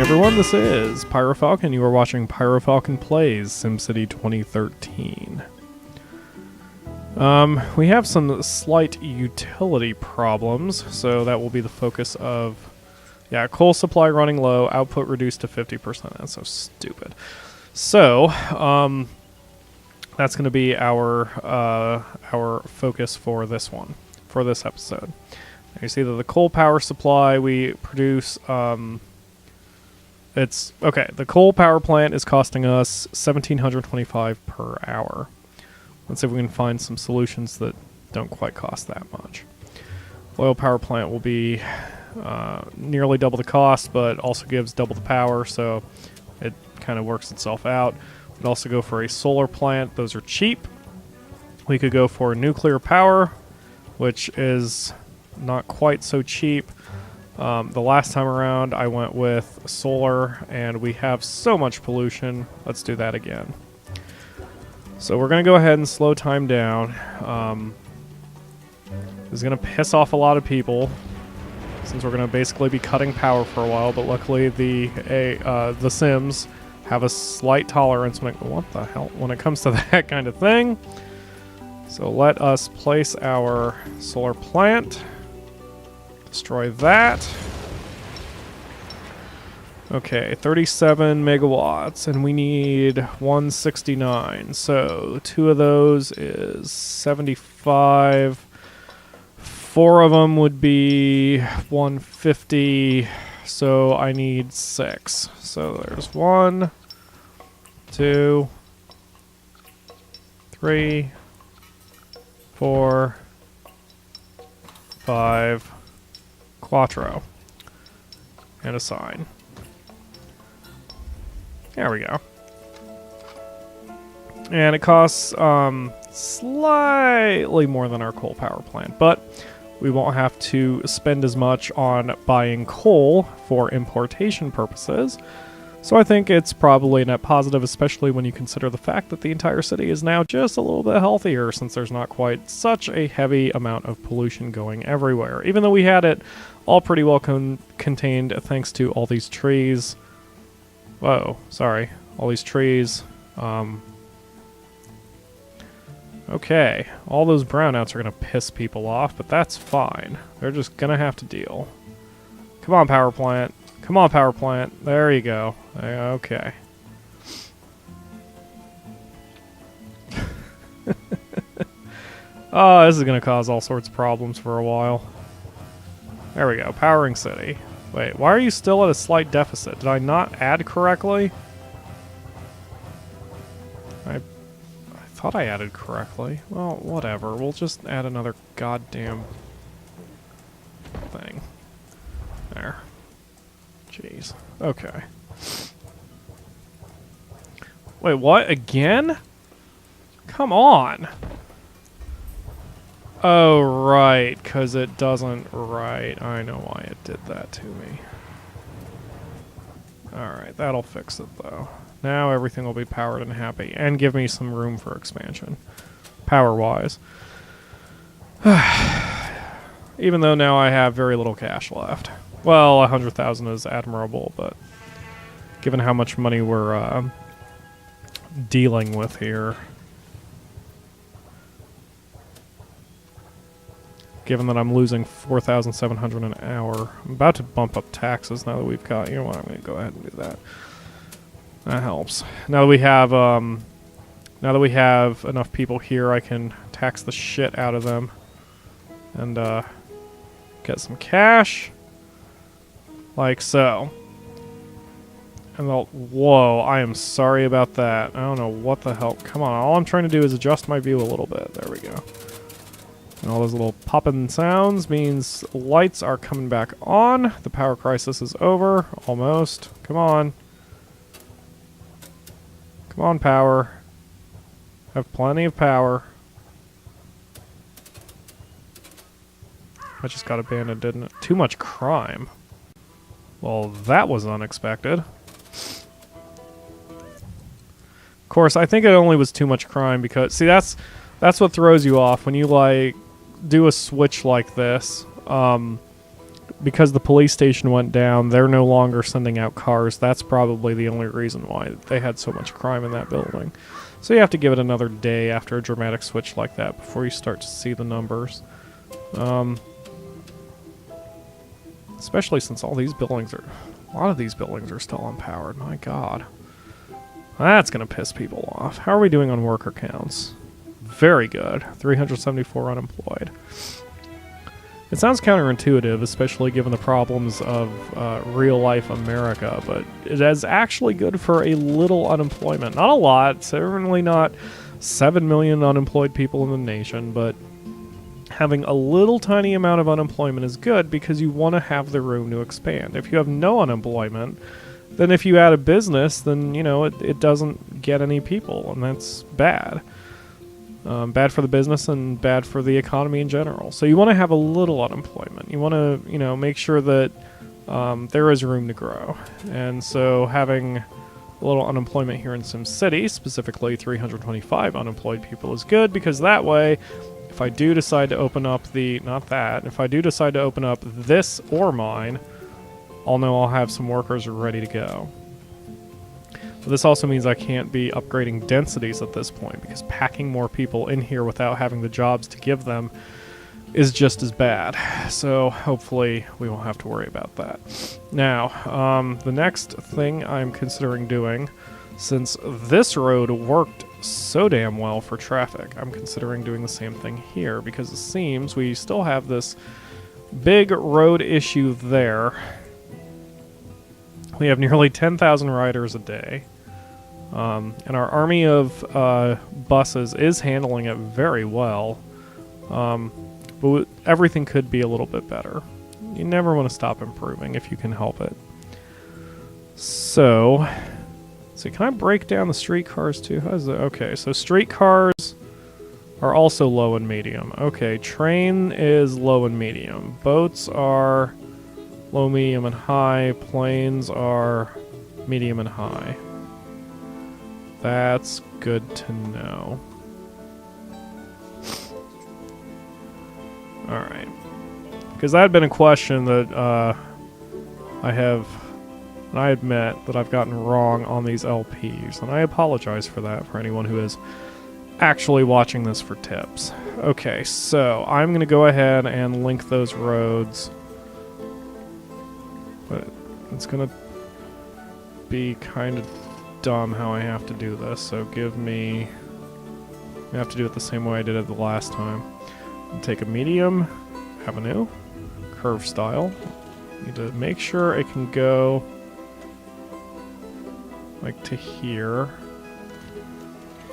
everyone, this is PyroFalkon. You are watching PyroFalkon Plays SimCity 2013. We have some slight utility problems, so that will be the focus of... Yeah, coal supply running low, output reduced to 50%. That's so stupid. So, that's going to be our focus for this one, for this episode. You see that the coal power supply we produce... It's okay. The coal power plant is costing us $1,725 per hour. Let's see if we can find some solutions that don't quite cost that much. Oil power plant will be nearly double the cost, but also gives double the power, so it kind of works itself out. We'd also go for a solar plant. Those are cheap. We could go for nuclear power, which is not quite so cheap. The last time around, I went with solar, and we have so much pollution. Let's do that again. So we're going to go ahead and slow time down. This is going to piss off a lot of people, since we're going to basically be cutting power for a while, but luckily the Sims have a slight tolerance when it comes to that kind of thing. So let us place our solar plant. Destroy that. Okay, 37 megawatts, and we need 169. So 2 of those is 75. 4 of them would be 150. So I need 6. So there's 1, 2, 3, 4, 5. Quattro. And a sign. There we go. And it costs slightly more than our coal power plant, but we won't have to spend as much on buying coal for importation purposes. So I think it's probably a net positive, especially when you consider the fact that the entire city is now just a little bit healthier, since there's not quite such a heavy amount of pollution going everywhere. Even though we had it all pretty well contained thanks to all these trees. Whoa, sorry. All these trees. Okay, all those brownouts are going to piss people off, but that's fine. They're just going to have to deal. Come on, power plant. Come on, power plant. There you go. Okay. Oh, this is going to cause all sorts of problems for a while. There we go. Powering city. Wait, why are you still at a slight deficit? Did I not add correctly? I thought I added correctly. Well, whatever. We'll just add another goddamn thing. There. Jeez. Okay. Wait, what? Again? Come on. Oh, right, because it doesn't... Right, I know why it did that to me. Alright, that'll fix it, though. Now everything will be powered and happy, and give me some room for expansion. Power-wise. Even though now I have very little cash left. Well, 100,000 is admirable, but given how much money we're dealing with here, given that I'm losing 4,700 an hour, I'm about to bump up taxes now that we've got. You know what? I'm going to go ahead and do that. That helps. Now that we have enough people here, I can tax the shit out of them and get some cash. Like so. And whoa, I am sorry about that. I don't know what the hell. Come on, all I'm trying to do is adjust my view a little bit. There we go. And all those little popping sounds means lights are coming back on. The power crisis is over. Almost. Come on. Come on, power. Have plenty of power. I just got abandoned, didn't it? Too much crime. Well, that was unexpected. Of course, I think it only was too much crime because... See, that's what throws you off when you, like, do a switch like this. because the police station went down, they're no longer sending out cars. That's probably the only reason why they had so much crime in that building. So you have to give it another day after a dramatic switch like that before you start to see the numbers. Especially since all these buildings are... A lot of these buildings are still unpowered. My God. That's going to piss people off. How are we doing on worker counts? Very good. 374 unemployed. It sounds counterintuitive, especially given the problems of real-life America, but it is actually good for a little unemployment. Not a lot, certainly not 7 million unemployed people in the nation, but having a little tiny amount of unemployment is good because you want to have the room to expand. If you have no unemployment, then if you add a business, then, you know, it doesn't get any people, and that's bad. Bad for the business and bad for the economy in general. So you want to have a little unemployment. You want to, you know, make sure that there is room to grow. And so having a little unemployment here in SimCity, specifically 325 unemployed people, is good because that way, if I do decide to open up if I do decide to open up this ore mine, I'll know I'll have some workers ready to go. But this also means I can't be upgrading densities at this point, because packing more people in here without having the jobs to give them is just as bad. So hopefully we won't have to worry about that. Now, the next thing I'm considering doing, since this road worked so damn well for traffic, I'm considering doing the same thing here, because it seems we still have this big road issue there. We have nearly 10,000 riders a day. And our army of buses is handling it very well. But everything could be a little bit better. You never want to stop improving if you can help it. So can I break down the streetcars too? How's that? Okay, so streetcars are also low and medium. Okay, train is low and medium. Boats are low, medium, and high. Planes are medium and high. That's good to know. Alright. Because that had been a question that I admit that I've gotten wrong on these LPs, and I apologize for that for anyone who is actually watching this for tips. Okay, so I'm going to go ahead and link those roads. But it's going to be kind of dumb how I have to do this, so I have to do it the same way I did it the last time. Take a medium avenue, curve style. Need to make sure it can go like to here,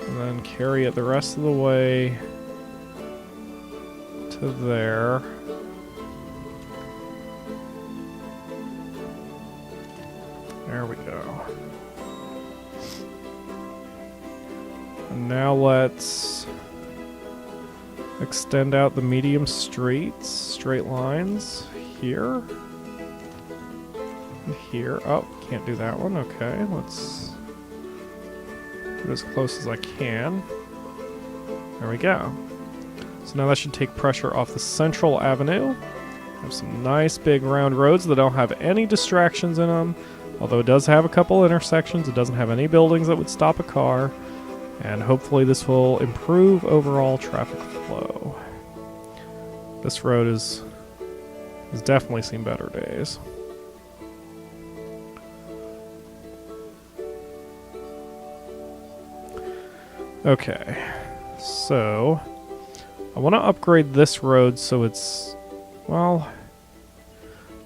and then carry it the rest of the way to there. There we go. And now let's extend out the medium streets, straight lines, here. And here. Oh, can't do that one. Okay, let's get as close as I can. There we go. So now that should take pressure off the central avenue. Have some nice big round roads that don't have any distractions in them. Although it does have a couple intersections, it doesn't have any buildings that would stop a car. And hopefully this will improve overall traffic flow. This road has definitely seen better days. Okay, so I want to upgrade this road so it's, well,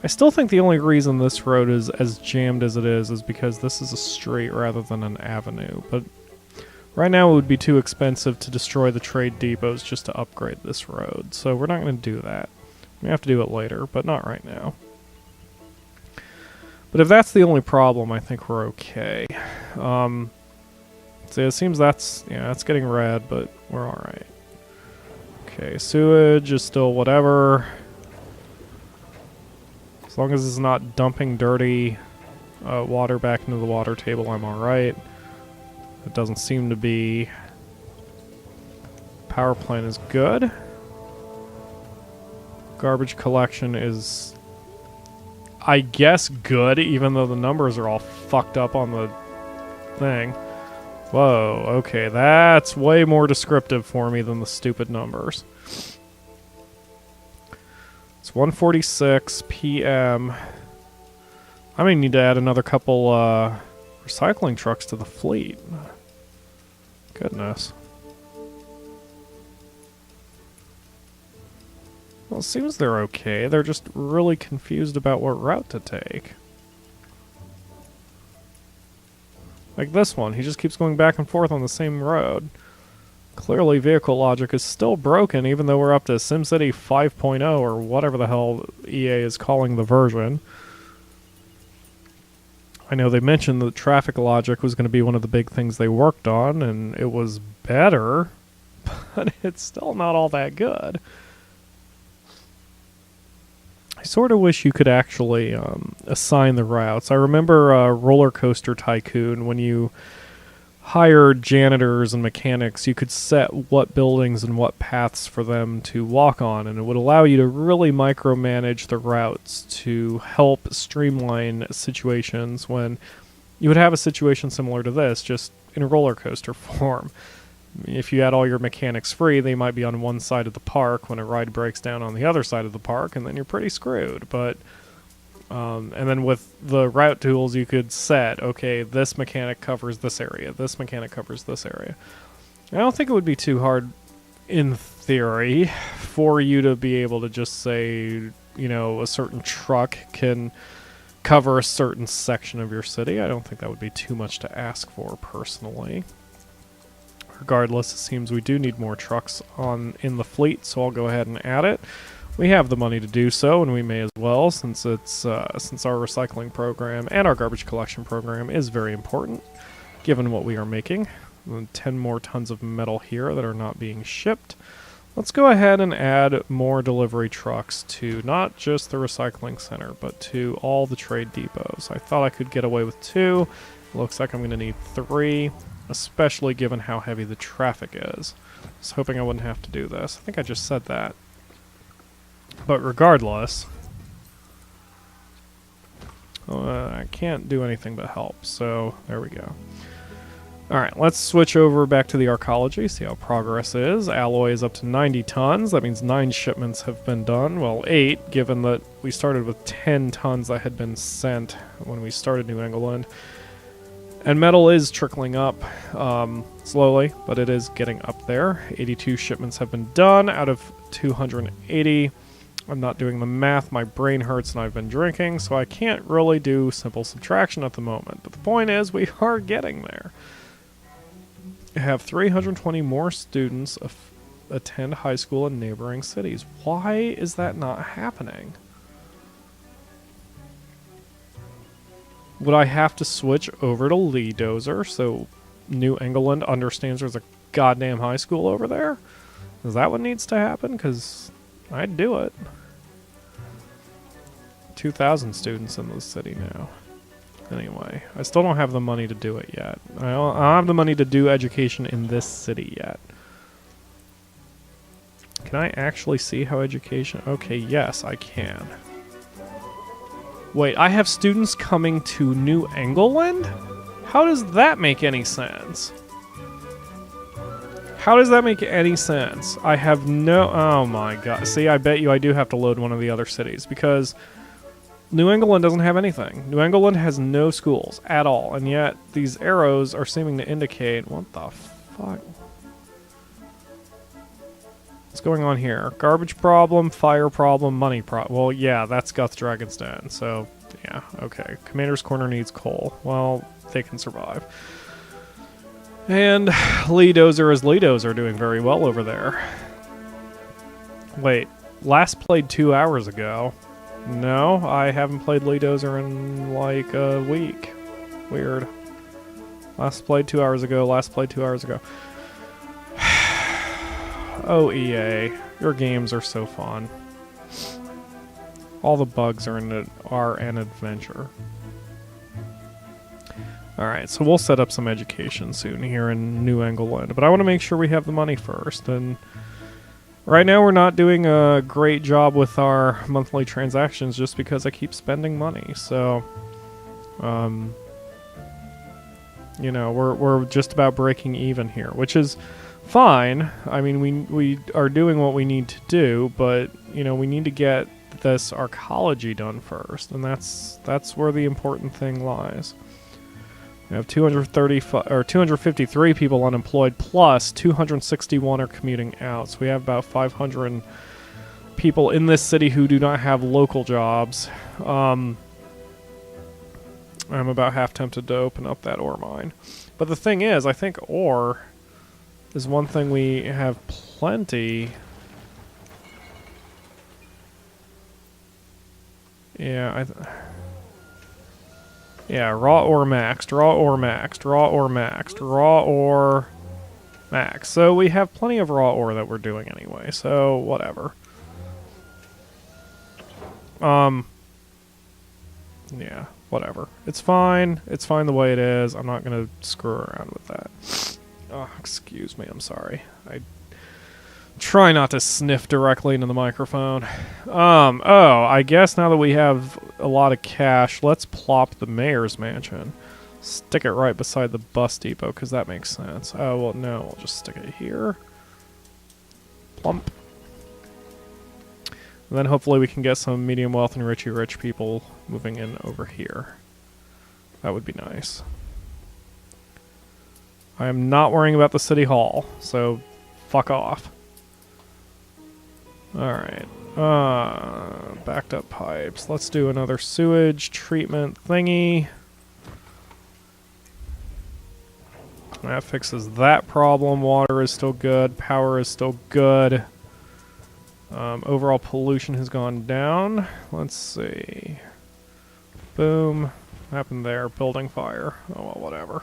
I still think the only reason this road is as jammed as it is because this is a street rather than an avenue, but right now it would be too expensive to destroy the trade depots just to upgrade this road, so we're not going to do that. We have to do it later, but not right now. But if that's the only problem, I think we're okay. So it seems that's getting red, but we're alright. Okay, sewage is still whatever. As long as it's not dumping dirty water back into the water table, I'm alright. It doesn't seem to be. Power plant is good. Garbage collection is I guess good, even though the numbers are all fucked up on the thing. Whoa, okay, that's way more descriptive for me than the stupid numbers. It's 1:46 p.m. I may need to add another couple recycling trucks to the fleet. Goodness. Well, it seems they're okay. They're just really confused about what route to take. Like this one, he just keeps going back and forth on the same road. Clearly, vehicle logic is still broken, even though we're up to SimCity 5.0 or whatever the hell EA is calling the version. I know they mentioned that traffic logic was going to be one of the big things they worked on, and it was better, but it's still not all that good. I sort of wish you could actually assign the routes. I remember Roller Coaster Tycoon, when you hired janitors and mechanics, you could set what buildings and what paths for them to walk on, and it would allow you to really micromanage the routes to help streamline situations when you would have a situation similar to this, just in a roller coaster form. If you had all your mechanics free, they might be on one side of the park when a ride breaks down on the other side of the park, and then you're pretty screwed. But and then with the route tools, you could set, okay, this mechanic covers this area, this mechanic covers this area. I don't think it would be too hard, in theory, for you to be able to just say, you know, a certain truck can cover a certain section of your city. I don't think that would be too much to ask for, personally. Regardless, it seems we do need more trucks in the fleet, so I'll go ahead and add it. We have the money to do so, and we may as well, since it's since our recycling program and our garbage collection program is very important, given what we are making. 10 more tons of metal here that are not being shipped. Let's go ahead and add more delivery trucks to not just the recycling center, but to all the trade depots. I thought I could get away with 2. Looks like I'm going to need 3. Especially given how heavy the traffic is. I was hoping I wouldn't have to do this. I think I just said that. But regardless, I can't do anything but help, so there we go. Alright, let's switch over back to the Arcology, see how progress is. Alloy is up to 90 tons. That means 9 shipments have been done. Well, 8, given that we started with 10 tons that had been sent when we started New England. And metal is trickling up slowly, but it is getting up there. 82 shipments have been done out of 280. I'm not doing the math. My brain hurts and I've been drinking, so I can't really do simple subtraction at the moment. But the point is, we are getting there. I have 320 more students attend high school in neighboring cities. Why is that not happening? Would I have to switch over to Lee Dozer so New England understands there's a goddamn high school over there? Is that what needs to happen? Because I'd do it. 2,000 students in the city now. Anyway, I still don't have the money to do it yet. I don't have the money to do education in this city yet. Can I actually see how education... Okay, yes, I can. Wait, I have students coming to New England? How does that make any sense? How does that make any sense? I have no... Oh my god. See, I bet you I do have to load one of the other cities, because New England doesn't have anything. New England has no schools at all, and yet these arrows are seeming to indicate... What the fuck? What's going on here? Garbage problem, fire problem, money problem. Well, yeah, that's Guth Dragon's Den, so yeah, okay. Commander's Corner needs coal. Well, they can survive. And Lee Dozer is Lee Dozer doing very well over there. Wait, last played 2 hours ago. No, I haven't played Lee Dozer in like a week. Weird. Last played 2 hours ago, last played 2 hours ago. Oh, EA, your games are so fun. All the bugs are an adventure. Alright, so we'll set up some education soon here in New England, but I want to make sure we have the money first, and Right now we're not doing a great job with our monthly transactions just because I keep spending money. So, you know, we're just about breaking even here, which is fine. I mean, we are doing what we need to do, but you know, we need to get this Arcology done first, and that's where the important thing lies. We have 253 people unemployed, plus 261 are commuting out. So we have about 500 people in this city who do not have local jobs. I'm about half tempted to open up that ore mine. But the thing is, I think ore is one thing we have plenty. Yeah, yeah, raw ore maxed, raw ore maxed, raw ore maxed, raw ore max. So we have plenty of raw ore that we're doing anyway, so whatever. Yeah, whatever. It's fine. It's fine the way it is. I'm not going to screw around with that. Oh, excuse me. I'm sorry. I try not to sniff directly into the microphone. Oh, I guess now that we have a lot of cash, let's plop the mayor's mansion. Stick it right beside the bus depot, because that makes sense. Oh, well, no, we'll just stick it here. Plump. And then hopefully we can get some medium wealth and richy rich people moving in over here. That would be nice. I am not worrying about the city hall, so fuck off. Alright. Backed up pipes. Let's do another sewage treatment thingy. That fixes that problem. Water is still good. Power is still good. Overall pollution has gone down. Let's see. Boom. What happened there? Building fire. Oh, well, whatever.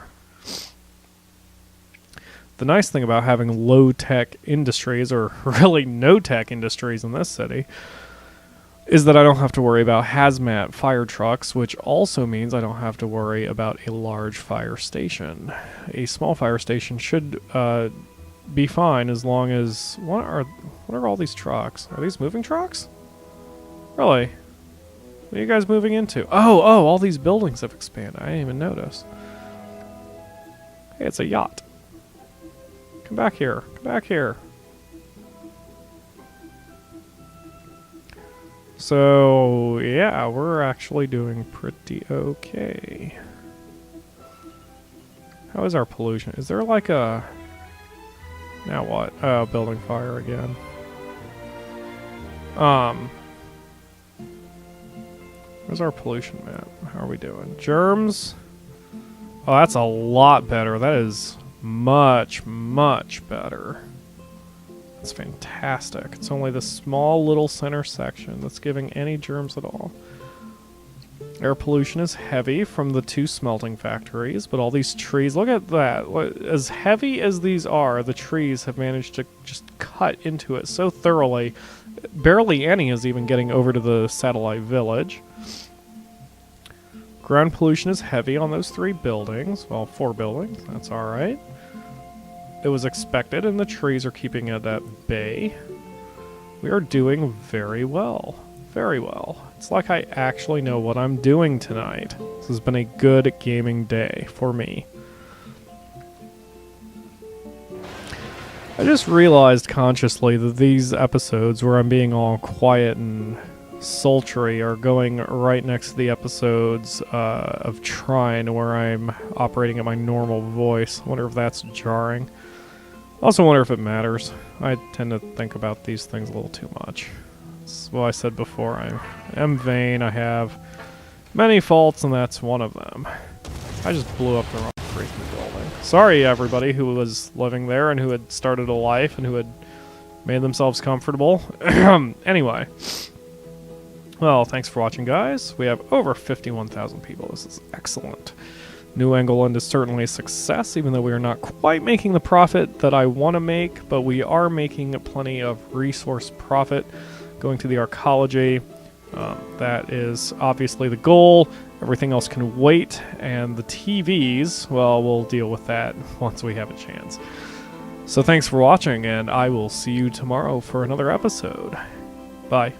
The nice thing about having low-tech industries, or really no-tech industries in this city, is that I don't have to worry about hazmat fire trucks, which also means I don't have to worry about a large fire station. A small fire station should be fine as long as... What are all these trucks? Are these moving trucks? Really? What are you guys moving into? Oh, all these buildings have expanded. I didn't even notice. Hey, it's a yacht. Come back here. Come back here. So, yeah, we're actually doing pretty okay. How is our pollution? Is there like a... Now what? Oh, building fire again. Where's our pollution map? How are we doing? Germs? Oh, that's a lot better. That is much, much better. That's fantastic. It's only the small little center section that's giving any germs at all. Air pollution is heavy from the 2 smelting factories, but all these trees, look at that. As heavy as these are, the trees have managed to just cut into it so thoroughly. Barely any is even getting over to the satellite village. Ground pollution is heavy on those 3 buildings. Well, 4 buildings. That's alright. It was expected, and the trees are keeping it at bay. We are doing very well. Very well. It's like I actually know what I'm doing tonight. This has been a good gaming day for me. I just realized consciously that these episodes where I'm being all quiet and sultry are going right next to the episodes of Trine where I'm operating at my normal voice. I wonder if that's jarring. I also wonder if it matters. I tend to think about these things a little too much. Well, I said before, I am vain. I have many faults, and that's one of them. I just blew up the wrong freaking building. Sorry, everybody who was living there and who had started a life and who had made themselves comfortable. Anyway. Well, thanks for watching, guys. We have over 51,000 people. This is excellent. New England is certainly a success, even though we are not quite making the profit that I want to make, but we are making plenty of resource profit. Going to the Arcology, that is obviously the goal. Everything else can wait, and the TVs, well, we'll deal with that once we have a chance. So thanks for watching, and I will see you tomorrow for another episode. Bye.